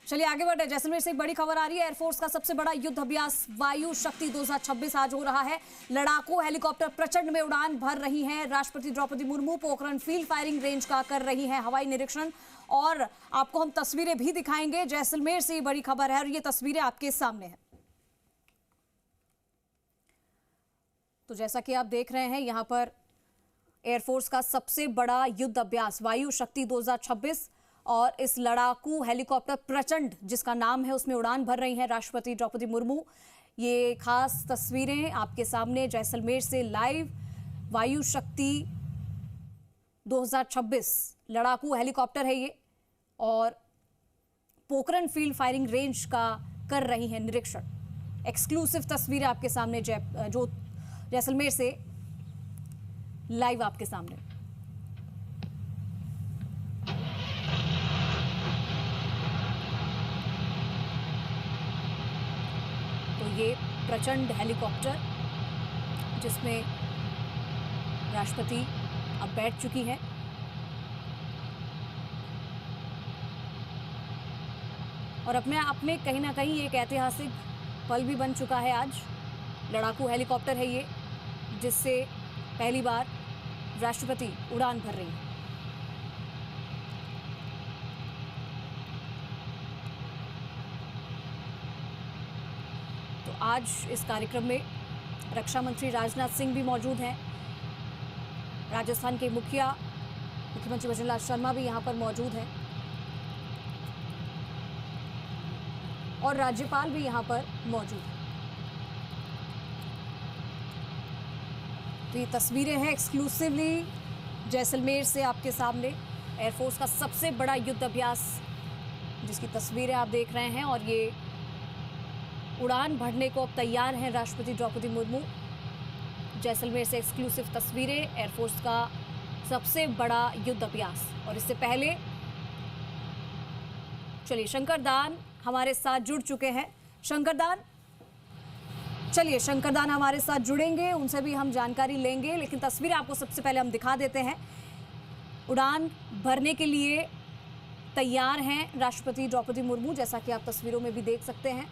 चलिए आगे बढ़े। जैसलमेर से एक बड़ी खबर आ रही है। एयरफोर्स का सबसे बड़ा युद्ध अभ्यास वायु शक्ति 2026 आज हो रहा है। लड़ाकू हेलीकॉप्टर प्रचंड में उड़ान भर रही हैं। राष्ट्रपति Draupadi Murmu Pokhran field firing range का कर रही हैं हवाई निरीक्षण, और आपको हम तस्वीरें भी दिखाएंगे। जैसलमेर से बड़ी खबर है और ये तस्वीरें आपके सामने हैं। तो जैसा कि आप देख रहे हैं, यहां पर एयरफोर्स का सबसे बड़ा युद्ध अभ्यास वायु शक्ति 2026 और इस लड़ाकू हेलीकॉप्टर प्रचंड जिसका नाम है उसमें उड़ान भर रही हैं राष्ट्रपति द्रौपदी मुर्मू। ये खास तस्वीरें आपके सामने जैसलमेर से लाइव। वायु शक्ति 2026 लड़ाकू हेलीकॉप्टर है ये, और पोखरण फील्ड फायरिंग रेंज का कर रही हैं निरीक्षण। एक्सक्लूसिव तस्वीरें आपके सामने जो जैसलमेर से लाइव आपके सामने। तो ये प्रचंड हेलीकॉप्टर जिसमें राष्ट्रपति अब बैठ चुकी हैं, और अपने आप में कहीं ना कहीं एक ऐतिहासिक पल भी बन चुका है आज। लड़ाकू हेलीकॉप्टर है ये, जिससे पहली बार राष्ट्रपति उड़ान भर रही हैं। तो आज इस कार्यक्रम में रक्षा मंत्री राजनाथ सिंह भी मौजूद हैं। राजस्थान के मुख्यमंत्री भजनलाल शर्मा भी यहां पर मौजूद हैं, और राज्यपाल भी यहां पर मौजूद हैं। तो ये तस्वीरें हैं एक्सक्लूसिवली जैसलमेर से आपके सामने। एयरफोर्स का सबसे बड़ा युद्ध अभ्यास जिसकी तस्वीरें आप देख रहे हैं, और ये उड़ान भरने को अब तैयार हैं राष्ट्रपति द्रौपदी मुर्मू। जैसलमेर से एक्सक्लूसिव तस्वीरें, एयरफोर्स का सबसे बड़ा युद्ध अभ्यास। और इससे पहले चलिए शंकरदान हमारे साथ जुड़ चुके हैं। शंकरदान हमारे साथ जुड़ेंगे, उनसे भी हम जानकारी लेंगे, लेकिन तस्वीरें आपको सबसे पहले हम दिखा देते हैं। उड़ान भरने के लिए तैयार हैं राष्ट्रपति द्रौपदी मुर्मू, जैसा कि आप तस्वीरों में भी देख सकते हैं,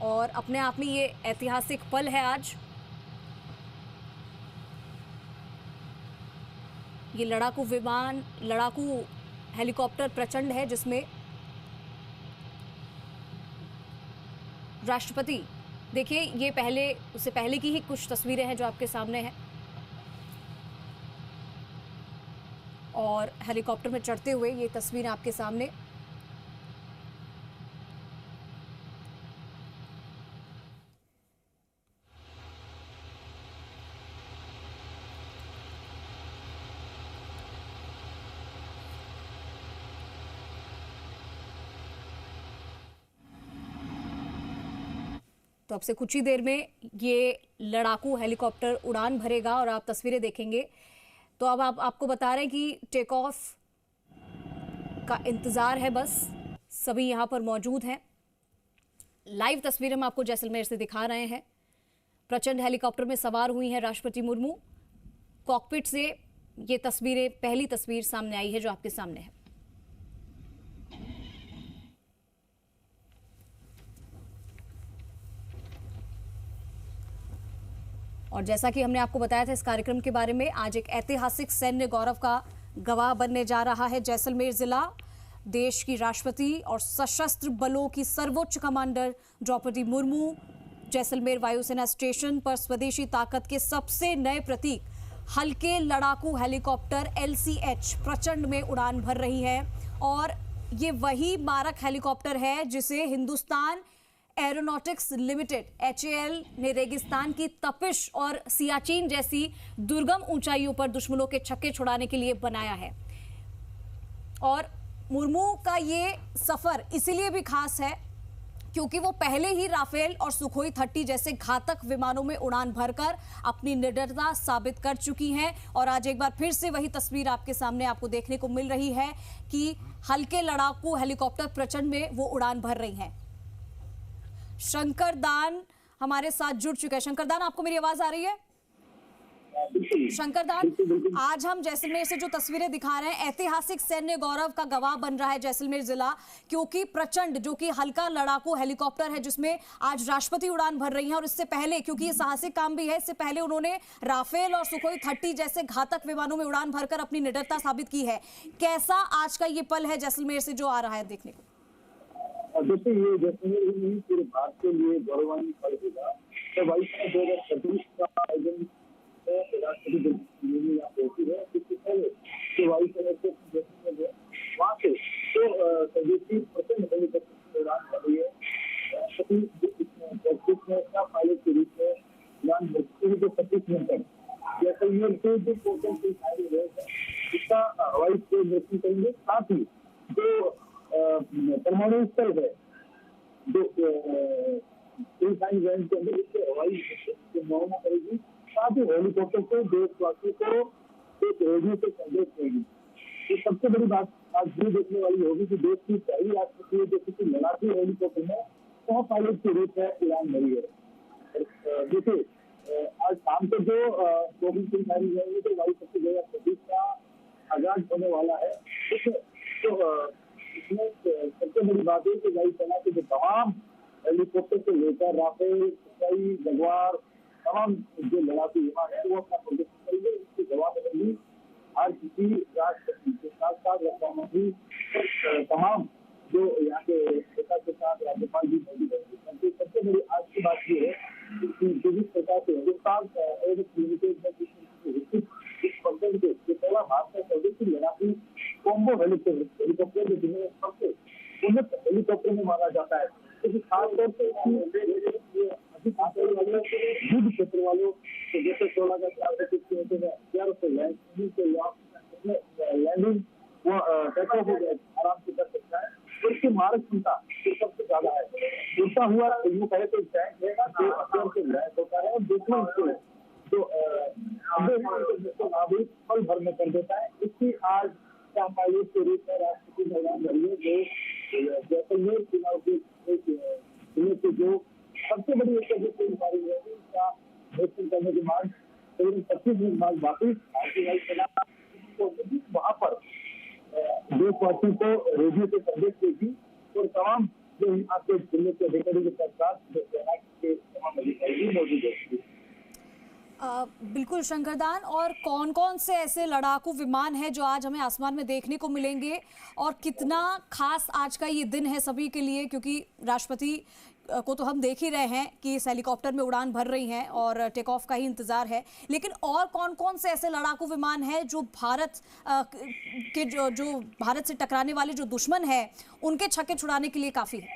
और अपने आप में ये ऐतिहासिक पल है आज। ये लड़ाकू हेलीकॉप्टर प्रचंड है जिसमें राष्ट्रपति, देखिए ये उससे पहले की ही कुछ तस्वीरें हैं जो आपके सामने हैं, और हेलीकॉप्टर में चढ़ते हुए ये तस्वीर आपके सामने। तो अब से कुछ ही देर में ये लड़ाकू हेलीकॉप्टर उड़ान भरेगा और आप तस्वीरें देखेंगे। तो अब आपको बता रहे हैं कि टेक ऑफ का इंतजार है, बस सभी यहाँ पर मौजूद हैं। लाइव तस्वीरें हम आपको जैसलमेर से दिखा रहे हैं। प्रचंड हेलीकॉप्टर में सवार हुई हैं राष्ट्रपति मुर्मू। कॉकपिट से ये तस्वीरें, पहली तस्वीर सामने आई है जो आपके सामने है। और जैसा कि हमने आपको बताया था इस कार्यक्रम के बारे में, आज एक ऐतिहासिक सैन्य गौरव का गवाह बनने जा रहा है जैसलमेर जिला। देश की राष्ट्रपति और सशस्त्र बलों की सर्वोच्च कमांडर द्रौपदी मुर्मू जैसलमेर वायुसेना स्टेशन पर स्वदेशी ताकत के सबसे नए प्रतीक हल्के लड़ाकू हेलीकॉप्टर LCH प्रचंड में उड़ान भर रही है। और ये वही मारक हेलीकॉप्टर है जिसे हिंदुस्तान एरोनॉटिक्स लिमिटेड HAL ने रेगिस्तान की तपिश और सियाचिन जैसी दुर्गम ऊंचाइयों पर दुश्मनों के छक्के छुड़ाने के लिए बनाया है। और मुर्मू का ये सफर इसीलिए भी खास है क्योंकि वो पहले ही राफेल और सुखोई 30 जैसे घातक विमानों में उड़ान भरकर अपनी निडरता साबित कर चुकी हैं। और आज एक बार फिर से वही तस्वीर आपके सामने आपको देखने को मिल रही है कि हल्के लड़ाकू हेलीकॉप्टर प्रचंड में वो उड़ान भर रही हैं। शंकरदान हमारे साथ जुड़ चुके हैं। शंकरदान, आपको मेरी आवाज आ रही है? शंकरदान, आज हम जैसलमेर से जो तस्वीरें दिखा रहे हैं, ऐतिहासिक सैन्य गौरव का गवाह बन रहा है जैसलमेर जिला, क्योंकि प्रचंड जो कि हल्का लड़ाकू हेलीकॉप्टर है जिसमें आज राष्ट्रपति उड़ान भर रही हैं, और इससे पहले, क्योंकि ये साहसिक काम भी है, इससे पहले उन्होंने राफेल और सुखोई 30 जैसे घातक विमानों में उड़ान भरकर अपनी निडरता साबित की है। कैसा आज का ये पल है जैसलमेर से जो आ रहा है देखने को? देखिए, ये जैसलमेर ही नहीं पूरे भारत के लिए गौरवान्वित पल होगा। तो 2026 का आयोजन राष्ट्रपति होती है, इससे पहले वायुसेना से वहाँ से तो स्वदेशी प्रचंड हेलीकॉप्टर उड़ान कर रही है। पायलट के रूप में उड़ान भरती है जो 25 मिनट जैसलमेर से जो पोर्टल से है इसका हवाई निरीक्षण करेंगे। साथ ही जो परमाणु स्थल है जो के अंदर इसके हवाई मुआयना करेगी। साथ ही हेलीकॉप्टर से देशवासियों को एक रेडियो से संदेश देगी। ये सबसे बड़ी बात आज ये देखने वाली होगी कि देश की पहली राष्ट्रपति है जो किसी लड़ाकू हेलीकॉप्टर में सह पायलट के रूप में उड़ान भरी है। देखिए, आज शाम को जो कोविड की जारी रहेगी तो वायु शक्ति 2026 का आगाज होने वाला है। इसमें सबसे बड़ी बात है कि वायुसेना के जो तमाम हेलीकॉप्टर से लेकर राफेल, सुखोई, जगुआर, तमाम जो लड़ाकू विमान है वो अपना प्रदर्शन करेंगे। इसकी जवाब देंगी आज किसी राष्ट्रपति के साथ साथ रक्षा मंत्री तमाम जो यहाँ के नेता के साथ राज्यपाल भी मौजूद है। सबसे बड़ी आज की बात ये है कि जिस प्रकार से हिंदुस्तान लिमिटेड में इस कंपनी के पहला भारत का स्वदेशी लड़ाकू कॉम्बो हेलीकॉप्टर जो दुनिया में सबसे उन्नत हेलीकॉप्टर में माना जाता है, क्योंकि खासतौर से युद्ध क्षेत्र वालों जैसे 16 से लैंडिंग वो टेक ऑफ आराम से कर सकता है। तो इसकी मारक क्षमता सबसे ज्यादा है। उड़ता हुआ यूं कहे तो टैंक है जो अत्यंत से लैस होता है और दूसरा जो नाभिक पल भर में कर देता है। इसकी आज पायलट के रूप में राष्ट्रपति उड़ान भरी है जो जैसलमेर चुनाव के जो सबसे बड़ी पारी है इसका निरीक्षण करने के बाद 25 मिनट बाद वापिस भारतीय वायुसेना वहाँ पर देशवासियों को रेडियो से संदेश देगी और तमाम जो यहाँ के जिले के अधिकारी के साथ सेना के तमाम अधिकारी मौजूद है। बिल्कुल शंकरदान, और कौन कौन से ऐसे लड़ाकू विमान हैं जो आज हमें आसमान में देखने को मिलेंगे, और कितना खास आज का ये दिन है सभी के लिए, क्योंकि राष्ट्रपति को तो हम देख ही रहे हैं कि इस हेलीकॉप्टर में उड़ान भर रही हैं और टेक ऑफ का ही इंतजार है, लेकिन और कौन कौन से ऐसे लड़ाकू विमान हैं जो भारत के जो भारत से टकराने वाले जो दुश्मन है उनके छक्के छुड़ाने के लिए काफी है?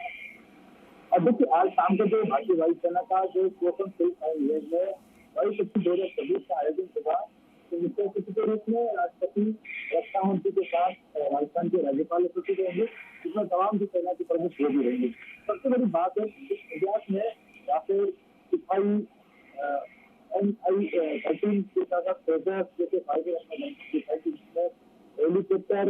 अब देखिए, आज शाम को जो भारतीय वायुसेना का जो वायु शक्ति 2026 का आयोजन होगा, तो मुख्य अतिथि के रूप में राष्ट्रपति रक्षा मंत्री के साथ राजस्थान के राज्यपाल उपस्थित रहेंगे, जिसमें तमाम जो सेना के प्रमुख वो भी रहेंगे। सबसे बड़ी बात है इस इतिहास में राफेल, सुखोई, MI-13 के साथ तेजस जैसे फाइटर हेलीकॉप्टर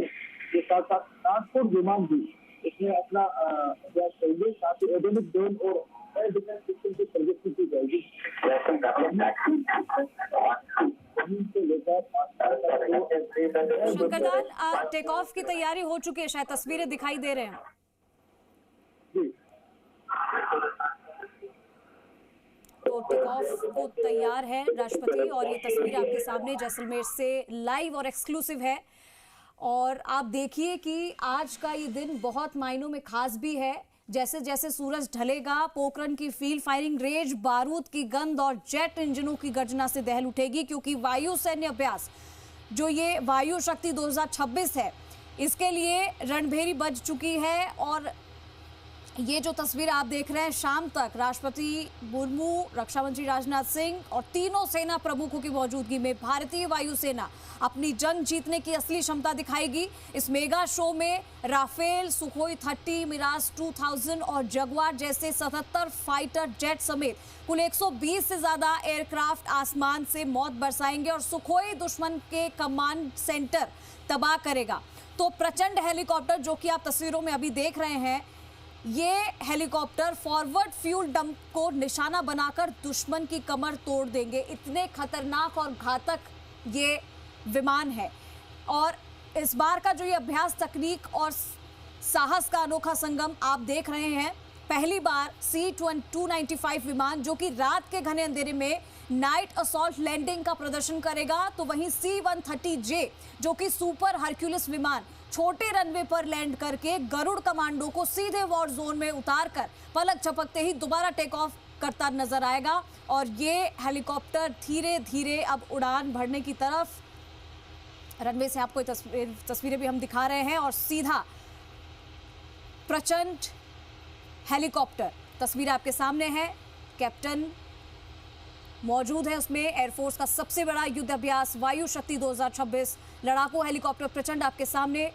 के साथ साथ ट्रांसपोर्ट विमान भी इसमें अपना अभ्यास करेंगे। साथ ही आधुनिक ड्रोन और एयर डिफेंस सिस्टम की प्रगति की जाएगी। शंकरदान, टेक ऑफ की तैयारी हो चुकी है, शायद तस्वीरें दिखाई दे रहे हैं। तो टेक ऑफ को तैयार है राष्ट्रपति, और ये तस्वीर आपके सामने जैसलमेर से लाइव और एक्सक्लूसिव है। और आप देखिए कि आज का ये दिन बहुत मायनों में खास भी है। जैसे जैसे सूरज ढलेगा, पोखरण की फील्ड फायरिंग रेंज, बारूद की गंध और जेट इंजनों की गर्जना से दहल उठेगी, क्योंकि वायु सैन्य अभ्यास जो ये वायु शक्ति 2026 है, इसके लिए रणभेरी बज चुकी है। और ये जो तस्वीर आप देख रहे हैं, शाम तक राष्ट्रपति मुर्मू, रक्षा मंत्री राजनाथ सिंह और तीनों सेना प्रमुखों की मौजूदगी में भारतीय वायुसेना अपनी जंग जीतने की असली क्षमता दिखाएगी। इस मेगा शो में राफेल, सुखोई 30, मिराज 2000 और जगुआर जैसे 77 फाइटर जेट समेत कुल 120 से ज्यादा एयरक्राफ्ट आसमान से मौत बरसाएंगे और सुखोई दुश्मन के कमांड सेंटर तबाह करेगा। तो प्रचंड हेलीकॉप्टर जो कि आप तस्वीरों में अभी देख रहे हैं, ये हेलीकॉप्टर फॉरवर्ड फ्यूल डंप को निशाना बनाकर दुश्मन की कमर तोड़ देंगे। इतने खतरनाक और घातक ये विमान है। और इस बार का जो ये अभ्यास तकनीक और साहस का अनोखा संगम आप देख रहे हैं। पहली बार C-295 विमान जो कि रात के घने अंधेरे में नाइट असॉल्ट लैंडिंग का प्रदर्शन करेगा, तो वहीं C-130J जो कि सुपर हरक्यूलिस विमान छोटे रनवे पर लैंड करके गरुड़ कमांडो को सीधे वॉर जोन में उतारकर पलक झपकते ही दोबारा टेक ऑफ करता नजर आएगा। और ये हेलीकॉप्टर धीरे धीरे अब उड़ान भरने की तरफ, रनवे से आपको तस्वीरें भी हम दिखा रहे हैं, और सीधा प्रचंड हेलीकॉप्टर तस्वीर आपके सामने है। कैप्टन मौजूद है उसमें। एयरफोर्स का सबसे बड़ा युद्ध अभ्यास वायु शक्ति 2026 लड़ाकू हेलीकॉप्टर प्रचंड आपके सामने।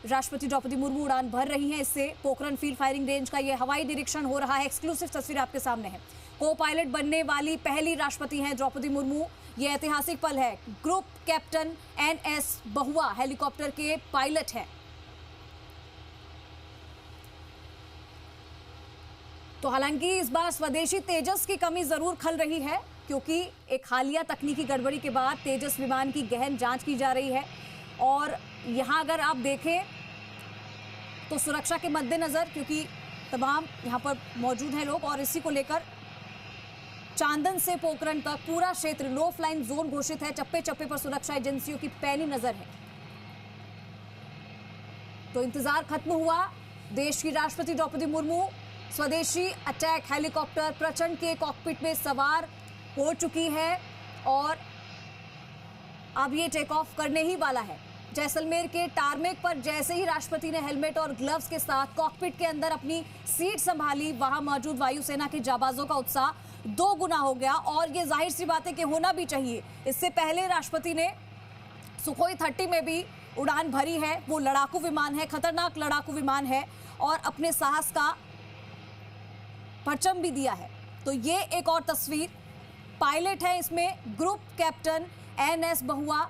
राष्ट्रपति द्रौपदी मुर्मू उड़ान भर रही हैं इससे। पोखरण फील्ड फायरिंग रेंज का यह हवाई निरीक्षण हो रहा है। एक्सक्लूसिव तस्वीर आपके सामने है। को पायलट बनने वाली पहली राष्ट्रपति हैं द्रौपदी मुर्मू। यह ऐतिहासिक पल है। ग्रुप कैप्टन NS बहुआ हेलीकॉप्टर के पायलट हैं। तो हालांकि इस बार स्वदेशी तेजस की कमी जरूर खल रही है, क्योंकि एक हालिया तकनीकी गड़बड़ी के बाद तेजस विमान की गहन जांच की जा रही है। और यहां अगर आप देखें तो सुरक्षा के मद्देनजर, क्योंकि तमाम यहां पर मौजूद हैं लोग, और इसी को लेकर चांदन से पोखरण तक पूरा क्षेत्र नो फ्लाइंग जोन घोषित है। चप्पे चप्पे पर सुरक्षा एजेंसियों की पैनी नजर है। तो इंतजार खत्म हुआ। देश की राष्ट्रपति द्रौपदी मुर्मू स्वदेशी अटैक हेलीकॉप्टर प्रचंड के कॉकपिट में सवार हो चुकी है और अब ये टेक ऑफ करने ही वाला है। जैसलमेर के टारमेक पर जैसे ही राष्ट्रपति ने हेलमेट और ग्लव्स के साथ कॉकपिट के अंदर अपनी सीट संभाली, वहां मौजूद वायुसेना के जाबाजों का उत्साह 2 गुना हो गया। और ये जाहिर सी बात है कि होना भी चाहिए। इससे पहले राष्ट्रपति ने सुखोई 30 में भी उड़ान भरी है। वो लड़ाकू विमान है, खतरनाक लड़ाकू विमान है, और अपने साहस का परचम भी दिया है। तो ये एक और तस्वीर। पायलट है इसमें ग्रुप कैप्टन NS बहुआ,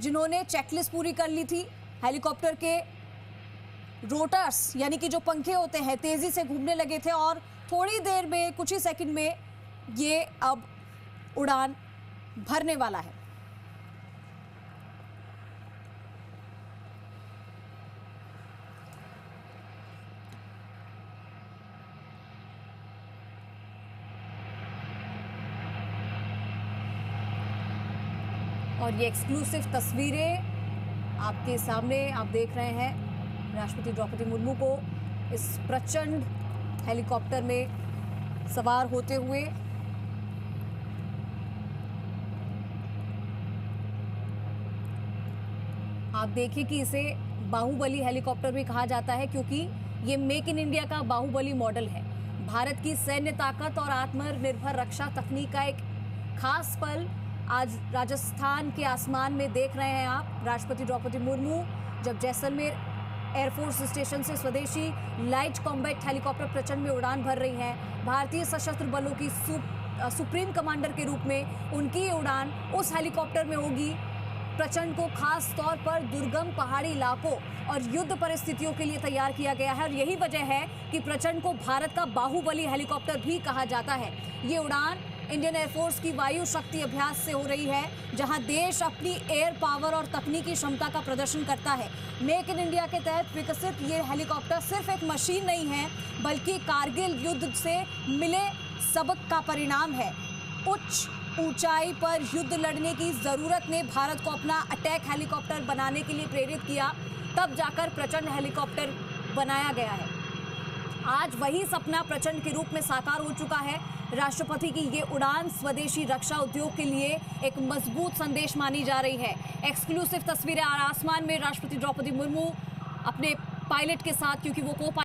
जिन्होंने चेकलिस्ट पूरी कर ली थी। हेलीकॉप्टर के रोटर्स यानी कि जो पंखे होते हैं तेजी से घूमने लगे थे, और थोड़ी देर में, कुछ ही सेकंड में ये अब उड़ान भरने वाला है। और ये एक्सक्लूसिव तस्वीरें आपके सामने आप देख रहे हैं। राष्ट्रपति द्रौपदी मुर्मू को इस प्रचंड हेलीकॉप्टर में सवार होते हुए। आप देखिए कि इसे बाहुबली हेलीकॉप्टर भी कहा जाता है, क्योंकि ये मेक इन इंडिया का बाहुबली मॉडल है। भारत की सैन्य ताकत और आत्मनिर्भर रक्षा तकनीक का एक खास पल आज राजस्थान के आसमान में देख रहे हैं आप। राष्ट्रपति द्रौपदी मुर्मू जब जैसलमेर एयरफोर्स स्टेशन से स्वदेशी लाइट कॉम्बैट हेलीकॉप्टर प्रचंड में उड़ान भर रही हैं। भारतीय सशस्त्र बलों की सुप्रीम कमांडर के रूप में उनकी उड़ान उस हेलीकॉप्टर में होगी। प्रचंड को खास तौर पर दुर्गम पहाड़ी इलाकों और युद्ध परिस्थितियों के लिए तैयार किया गया है, और यही वजह है कि प्रचंड को भारत का बाहुबली हेलीकॉप्टर भी कहा जाता है। ये उड़ान इंडियन एयरफोर्स की वायु शक्ति अभ्यास से हो रही है, जहां देश अपनी एयर पावर और तकनीकी क्षमता का प्रदर्शन करता है। मेक इन इंडिया के तहत विकसित ये हेलीकॉप्टर सिर्फ एक मशीन नहीं है, बल्कि कारगिल युद्ध से मिले सबक का परिणाम है। उच्च ऊंचाई पर युद्ध लड़ने की जरूरत ने भारत को अपना अटैक हेलीकॉप्टर बनाने के लिए प्रेरित किया, तब जाकर प्रचंड हेलीकॉप्टर बनाया गया है। आज वही सपना प्रचंड के रूप में साकार हो चुका है। राष्ट्रपति की ये उड़ान स्वदेशी रक्षा उद्योग के लिए एक मजबूत संदेश मानी जा रही है। एक्सक्लूसिव तस्वीरें आसमान में राष्ट्रपति द्रौपदी मुर्मू अपने पायलट के साथ, क्योंकि वो को